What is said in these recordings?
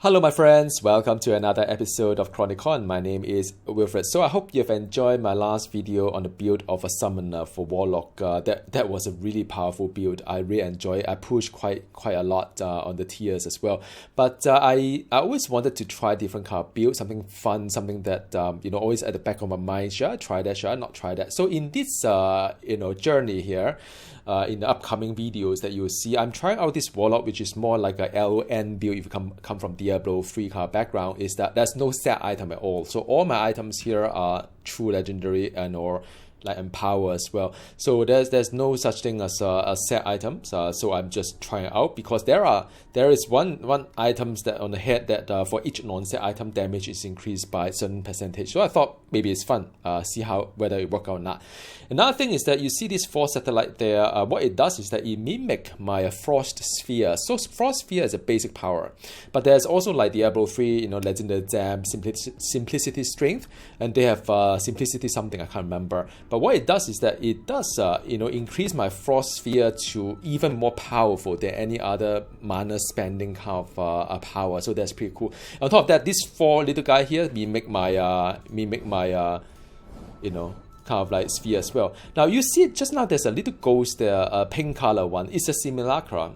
Hello my friends, welcome to another episode of Chronicon. My name is Wilfred. So I hope you've enjoyed my last video on the build of a summoner for Warlock. That was a really powerful build. I really enjoyed it. I pushed quite a lot on the tiers as well. But I always wanted to try different kind of build, something fun, something that always at the back of my mind. Should I try that? Should I not try that? So in this journey here, in the upcoming videos that you will see, I'm trying out this Warlock, which is more like a LN build. If you come from Diablo 3 kind of background, is that there's no set item at all. So all my items here are true legendary or like empower as well. So there's no such thing as a set items. So I'm just trying it out because there is one items that on the head that for each non-set item damage is increased by a certain percentage. So I thought maybe it's fun. See whether it work out or not. Another thing is that you see this Frost satellite there. What it does is that it mimic my Frost sphere. So Frost sphere is a basic power, but there's also like Diablo 3, legendary jam, simplicity strength, and they have simplicity something I can't remember. But what it does is that it does increase my Frost sphere to even more powerful than any other mana spending kind of power. So that's pretty cool. On top of that, this 4 little guy here mimic my kind of like sphere as well. Now you see just now there's a little ghost there, a pink color one. It's a simulacra.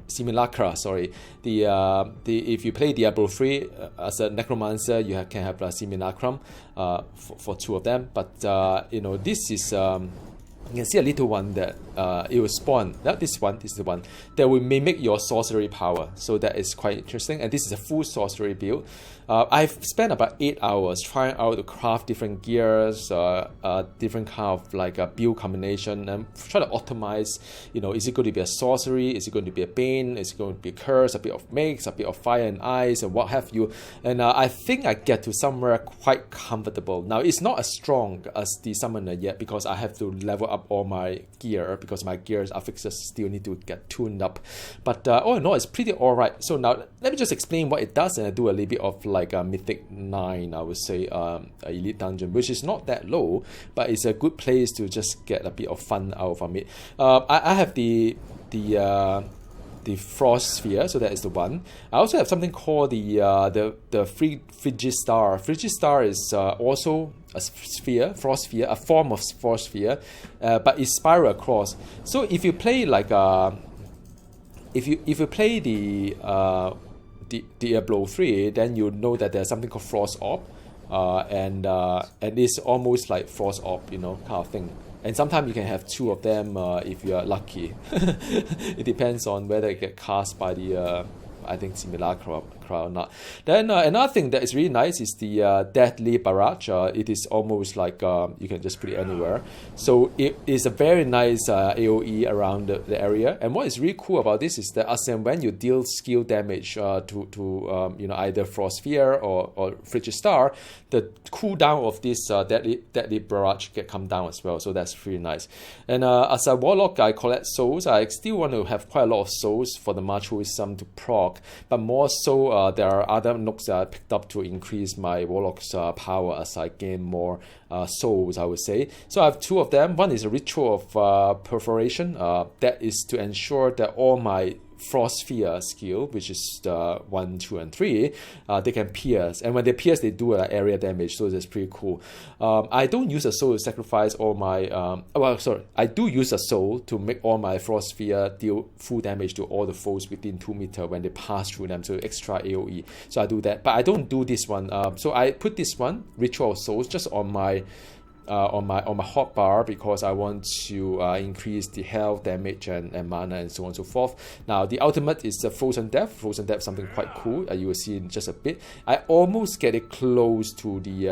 Simulacra, sorry. If you play Diablo 3 as a necromancer, you can have a simulacrum for 2 of them. But this is you can see a little one that it will spawn. Not this one, this is the one that will mimic your sorcery power. So that is quite interesting. And this is a full sorcery build. I've spent about 8 hours trying out to craft different gears, different kind of like a build combination, and try to optimize. Is it going to be a sorcery? Is it going to be a bane? Is it going to be a curse? A bit of mix, a bit of fire and ice, and what have you? And I think I get to somewhere quite comfortable. Now it's not as strong as the summoner yet because I have to level up all my gear because my gears affixes still need to get tuned up. But all in all, it's pretty alright. So now let me just explain what it does, and I do a little bit of like a Mythic 9, I would say, a elite dungeon, which is not that low, but it's a good place to just get a bit of fun out from it. I have the Frost sphere, so that is the one. I also have something called the Frigid Star. Frigid Star is also a sphere, Frost sphere, a form of Frost sphere, but it's spiral across. So if you play like if you play the Diablo 3, then you know that there's something called Frost Orb, and it's almost like Frost Orb, kind of thing. And sometimes you can have 2 of them if you are lucky. It depends on whether it get cast by the I think simulacra or not. Then another thing that is really nice is the Deadly Barrage. It is almost like you can just put it anywhere. So it is a very nice AoE around the area. And what is really cool about this is that as and when you deal skill damage to either Frost Sphere or Frigid Star, the cooldown of this Deadly Barrage can come down as well. So that's really nice. And as a Warlock, I collect souls. I still want to have quite a lot of souls for the Marchuism to proc, but more so there are other nooks that I picked up to increase my Warlock's power as I gain more souls, I would say. So I have 2 of them. One is a Ritual of Perforation. That is to ensure that all my Frost Sphere skill, which is 1, 2, and 3, they can pierce, and when they pierce, they do area damage. So that's pretty cool. I don't use a soul to sacrifice all my. I do use a soul to make all my Frost Sphere deal full damage to all the foes within 2 meters when they pass through them. So extra AOE. So I do that, but I don't do this one. So I put this one, Ritual of Souls, just on my hotbar because I want to increase the health, damage, and mana, and so on and so forth. Now the ultimate is the Frozen Death. Frozen Death is something quite cool. You will see in just a bit. I almost get it close to the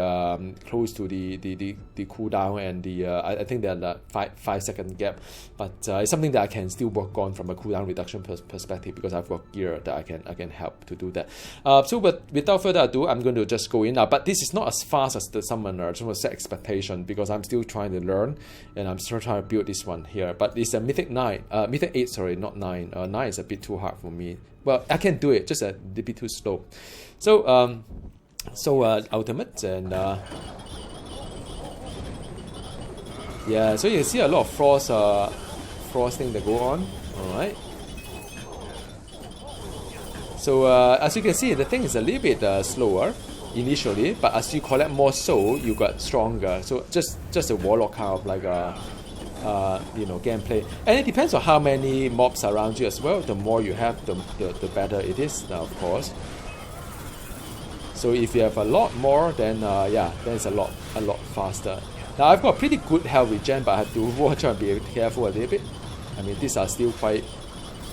cooldown, and I think there's a 5-second gap, but it's something that I can still work on from a cooldown reduction perspective because I've got gear that I can help to do that. But without further ado, I'm going to just go in now. But this is not as fast as the summoner. I just want to set expectation because I'm still trying to learn, and I'm still trying to build this one here. But it's a Mythic 8, sorry, not 9. 9 is a bit too hard for me. Well, I can do it, just a bit too slow. So, ultimate, and yeah, so you can see a lot of frost thing that go on. All right. So as you can see, the thing is a little bit slower initially, but as you collect more soul, you got stronger. So just a Warlock kind of like a gameplay, and it depends on how many mobs around you as well. The more you have, the better it is. Now, of course. So if you have a lot more, then then it's a lot faster. Now I've got pretty good health regen, but I have to watch and be careful a little bit. I mean, these are still quite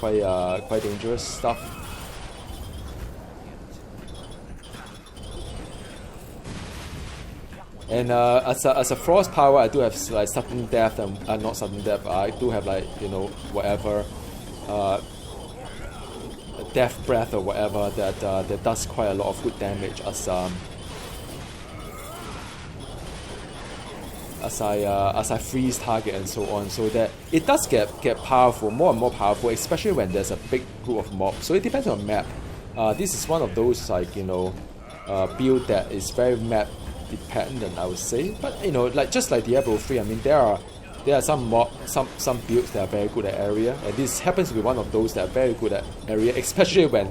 dangerous stuff. And as a frost power, I do have like sudden death and not sudden death. I do have like whatever death breath or whatever that does quite a lot of good damage as I freeze target and so on. So that it does get powerful, more and more powerful, especially when there's a big group of mobs. So it depends on map. This is one of those like build that is very map dependent, I would say, but like just like Diablo 3, I mean there are some builds that are very good at area, and this happens to be one of those that are very good at area, especially when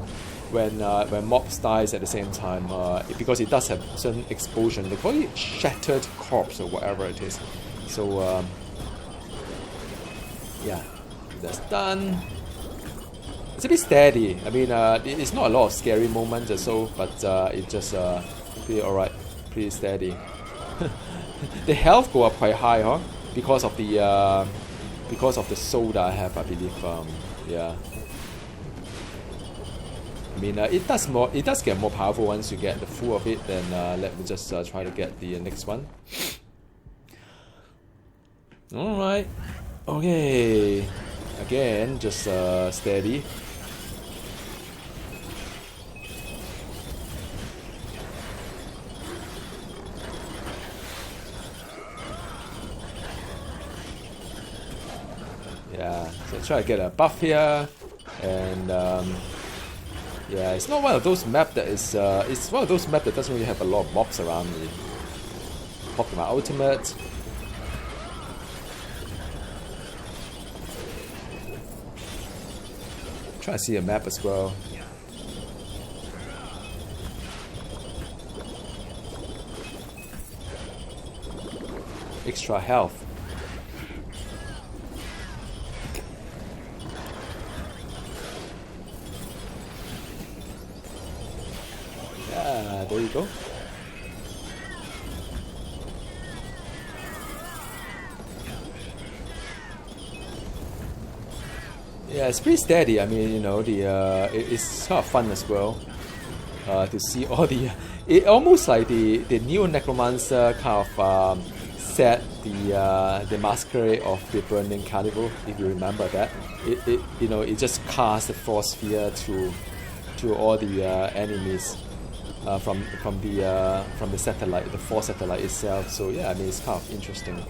mobs dies at the same time, because it does have certain explosion. They call it shattered corpse or whatever it is. So yeah, that's done. It's a bit steady. I mean, it's not a lot of scary moments or so, but it just pretty alright. Pretty steady. The health go up quite high, huh? Because of the soul that I have, I believe. Yeah. I mean, it does get more powerful once you get the full of it. Then let me just try to get the next one. All right. Okay. Again, just steady. Yeah, so try to get a buff here, and yeah, it's not one of those maps that is. It's one of those maps that doesn't really have a lot of mobs around me. Pop my ultimate. Try to see a map as well. Extra health. There you go. Yeah, it's pretty steady. I mean, it's kind of fun as well to see all the. It almost like the new Necromancer kind of set the Masquerade of the Burning Carnival. If you remember that, it just casts the Frost Sphere to all the enemies. From the satellite, the Force satellite itself. So yeah, I mean it's kind of interesting.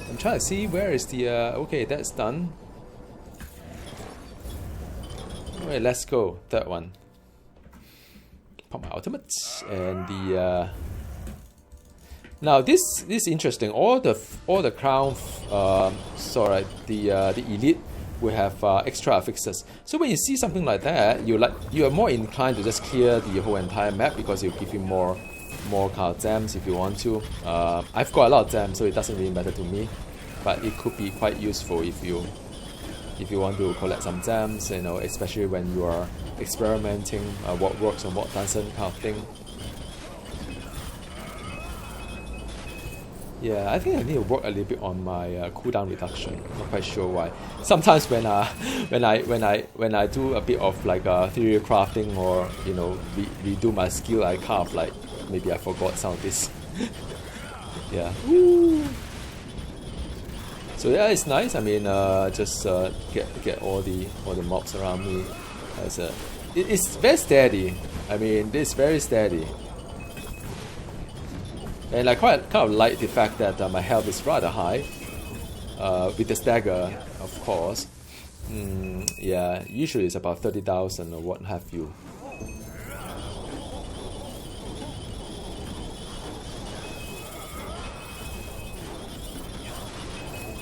I'm trying to see where is the okay, that's done. Alright, let's go. Third one. Pop my ultimates and the now this is interesting. All the crown the elite will have extra affixes. So when you see something like that, you are more inclined to just clear the whole entire map because it'll give you more kind of gems if you want to. I've got a lot of gems, so it doesn't really matter to me, but it could be quite useful if you want to collect some gems, especially when you are experimenting what works and what doesn't kind of thing. Yeah, I think I need to work a little bit on my cooldown reduction. Not quite sure why. Sometimes when I do a bit of like theory crafting or redo my skill, I kind of like maybe I forgot some of this. Yeah. Woo! So yeah, it's nice. I mean, just get all the mobs around me. It's very steady. I mean, it's very steady. And I kind of like the fact that my health is rather high, with the stagger, of course. Yeah, usually it's about 30,000 or what have you.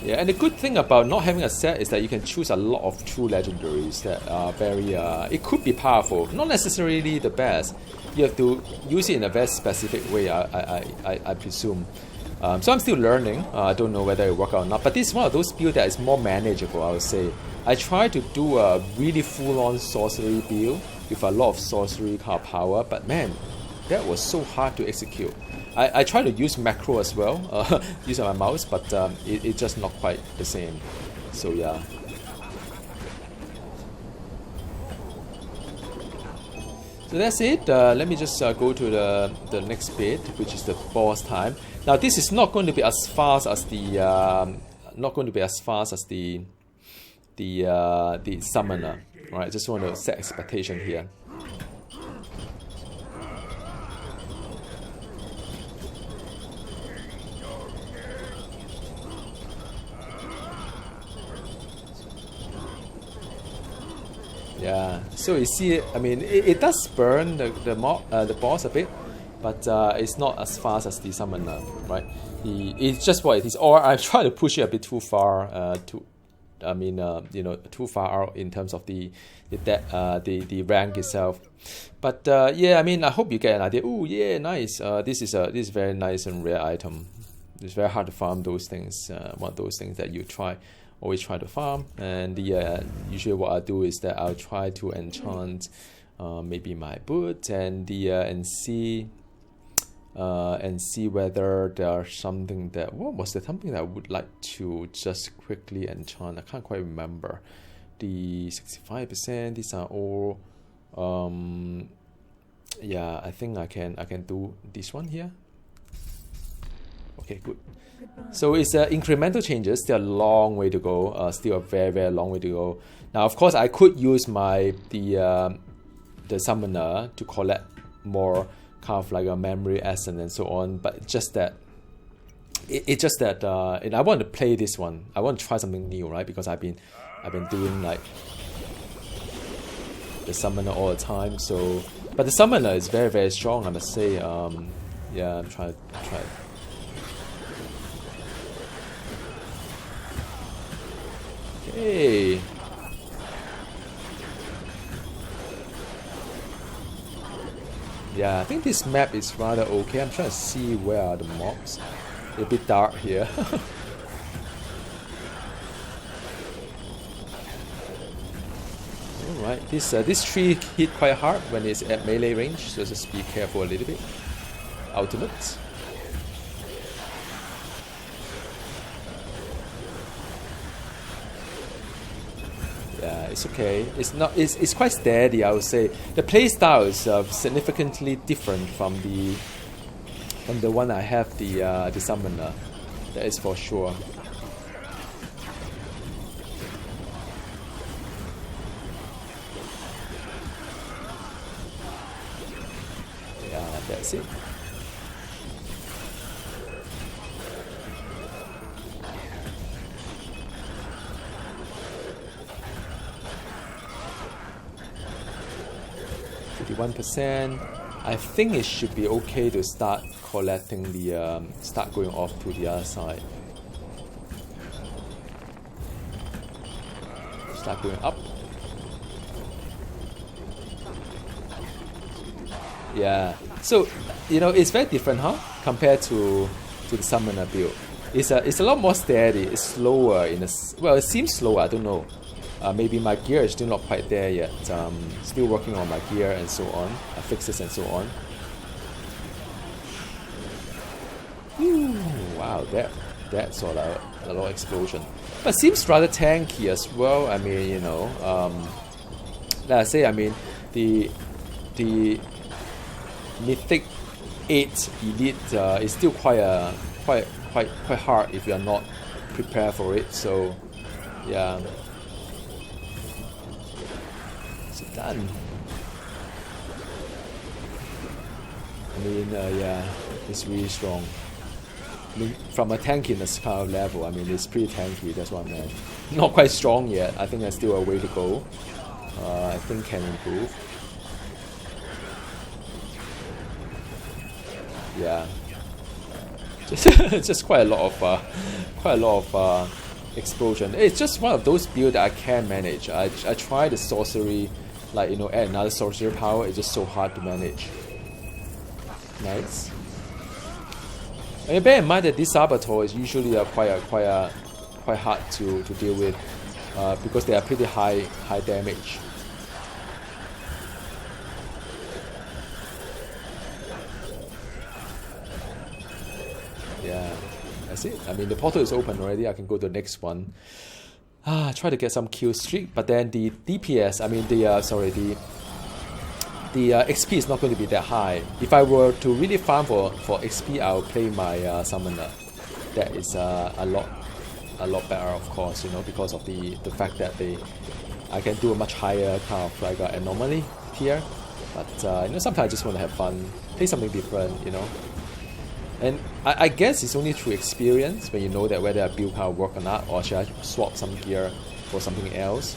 Yeah, and the good thing about not having a set is that you can choose a lot of true legendaries that are very, it could be powerful, not necessarily the best. You have to use it in a very specific way, I presume. So I'm still learning. I don't know whether it works out or not, but this is one of those builds that is more manageable, I would say. I try to do a really full-on sorcery build with a lot of sorcery kind of power, but man, that was so hard to execute. I try to use macro as well, using my mouse, but it's just not quite the same. So yeah. So that's it. Let me just go to the next bit, which is the boss time. Now this is not going to be as fast as the the summoner. All right, just want to set expectation here. Yeah, so you see, I mean, it does burn the boss a bit, but it's not as fast as the summoner, right? It's just what it is. Or I try to push it a bit too far, you know, too far out in terms of the rank itself. But yeah, I mean, I hope you get an idea. Oh yeah, nice. This is very nice and rare item. It's very hard to farm those things. One of those things that you always try to farm. And usually what I do is that I'll try to enchant maybe my boot and see whether there's something that, what was there something that I would like to just quickly enchant. I can't quite remember. The 65%, these are all yeah, I think I can do this one here. Okay, good. So it's incremental changes. Still a long way to go. Still a very, very long way to go. Now, of course, I could use the summoner to collect more kind of like a memory essence and so on. But just that, and I want to play this one. I want to try something new, right? Because I've been doing like the summoner all the time. So, but the summoner is very, very strong, I must say. Yeah, I'm trying. Okay. Yeah, I think this map is rather okay. I'm trying to see where are the mobs. It's a bit dark here. Alright, this tree hit quite hard when it's at melee range, so just be careful a little bit. Ultimate. Yeah, it's okay. It's quite steady, I would say. The playstyle is significantly different from the one I have, the summoner. That is for sure. Yeah, that's it. %. I think it should be okay to start collecting start going off to the other side. Start going up. Yeah. So, you know, it's very different, huh? Compared to the summoner build. It's a lot more steady. It's slower well, it seems slower. I don't know. Maybe my gear is still not quite there yet. Still working on my gear and so on, fixes and so on. Ooh, wow, that's all a lot of explosion. But it seems rather tanky as well. I mean, you know, like I say, I mean, the Mythic 8 Elite is still quite hard if you are not prepared for it. So, yeah. Done. I mean, yeah, it's really strong. I mean, from a tankiness kind of level, I mean, it's pretty tanky, that's what I meant. Not quite strong yet, I think there's still a way to go. I think can improve. Yeah. Just quite a lot of explosion. It's just one of those builds that I can manage. I try the sorcery, like, you know, add another sorcery power. It's just so hard to manage. Nice. And bear in mind that this Saboteur is usually quite hard to deal with, because they are pretty high damage. Yeah, that's it. I mean, the portal is open already. I can go to the next one. Try to get some kill streak, but then the DPS, I mean the XP is not going to be that high. If I were to really farm for XP, I'll play my summoner. That is a lot better, of course, you know, because of the fact that I can do a much higher kind of like anomaly here. But you know, sometimes I just want to have fun, play something different, you know. And I guess it's only through experience when you know that whether a build can work or not, or should I swap some gear for something else.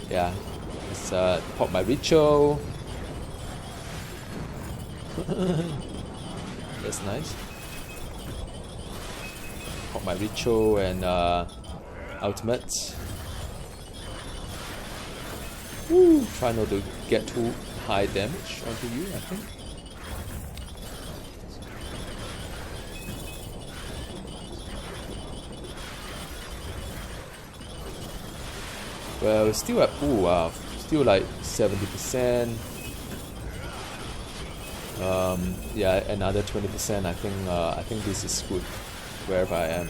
Yeah, let's pop my ritual. That's nice. Pop my ritual and ultimate. Woo! Try not to get too high damage onto you, I think. Well, still at still like 70%. Yeah, another 20%. I think this is good wherever I am.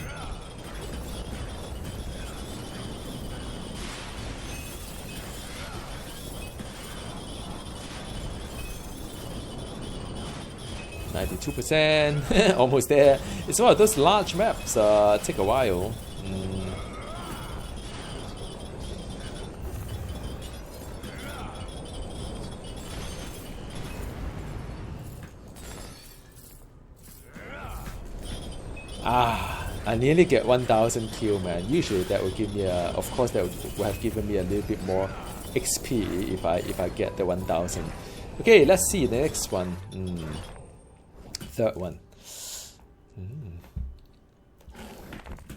%, almost there. It's one of those large maps. Take a while. I nearly get 1,000 kill, man. Usually that would give me of course that would have given me a little bit more XP if I get the 1,000. Okay, let's see the next one. Third one.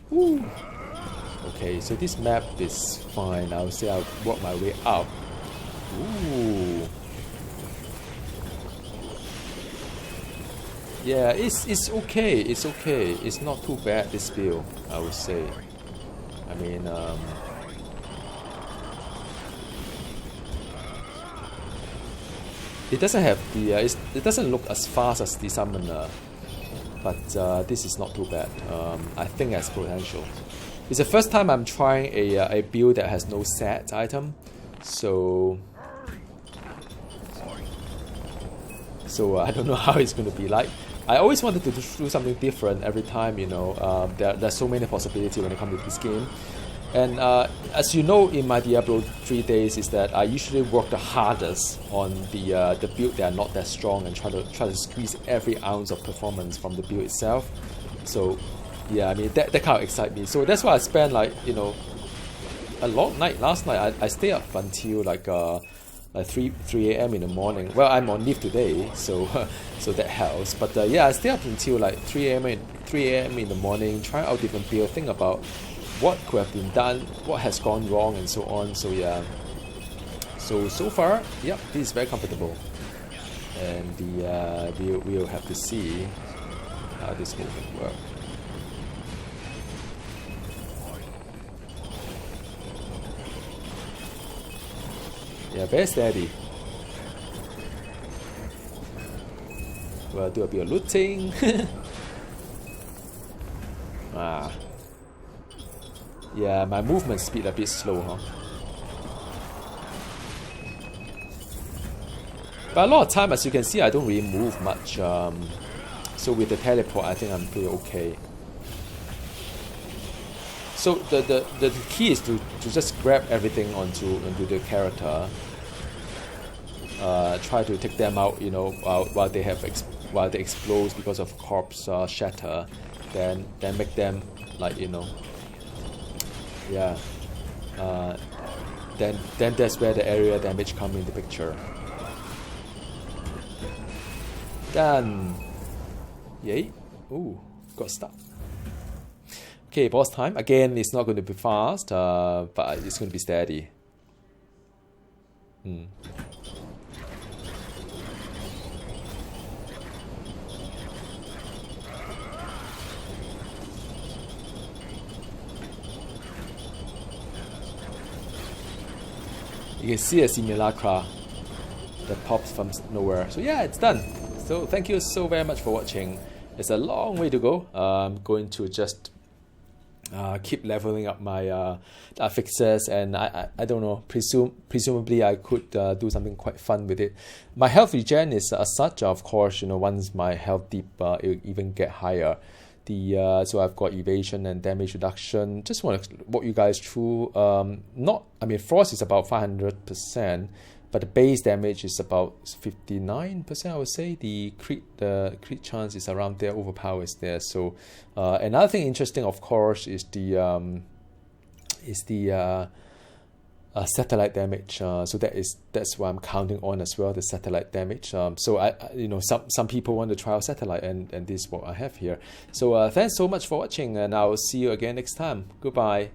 Woo. Okay, so this map is fine. I'll say I'll work my way up. Ooh. Yeah, it's okay. It's okay. It's not too bad, this build, I would say. I mean, it doesn't have the it doesn't look as fast as the summoner, but this is not too bad. I think it has potential. It's the first time I'm trying a build that has no set item, so I don't know how it's going to be like. I always wanted to do something different every time, you know. There's so many possibilities when it comes to this game. And as you know, in my Diablo 3 days, is that I usually work the hardest on the build that are not that strong and try to squeeze every ounce of performance from the build itself. So yeah, I mean that kind of excites me. So that's why I spent, like, you know, a long night. Last night I stayed up until like 3 a.m. in the morning. Well, I'm on leave today, so so that helps. But yeah, I stay up until like 3 a.m. in the morning, try out different build, think about what could have been done, what has gone wrong, and so on. So yeah, so far, yeah, this is very comfortable, and we'll have to see how this will work. Yeah, very steady. Well, do a bit of looting. Yeah, my movement speed a bit slow, huh? But a lot of time, as you can see, I don't really move much. So with the teleport, I think I'm pretty okay. So the key is to just grab everything onto the character. Try to take them out, you know, while they explode because of corpse shatter. Then make them, like, you know, yeah, then that's where the area damage come in the picture. Done. Yay. Ooh, got stuck. Okay, boss time. Again, it's not going to be fast, but it's going to be steady. You can see a simulacra that pops from nowhere. So yeah, it's done. So thank you so very much for watching. It's a long way to go. I'm going to just keep leveling up my fixes, and I don't know, presumably I could do something quite fun with it. My health regen is as such, of course, you know, once my health dip it even get higher. So I've got evasion and damage reduction. Just want to walk you guys through. I mean, frost is about 500%, but the base damage is about 59%. I would say the crit chance is around there. Overpower is there. So another thing interesting, of course, is the satellite damage. So that's what I'm counting on as well, the satellite damage. So I you know, some people want to try out satellite, and this is what I have here. So thanks so much for watching, and I'll see you again next time. Goodbye.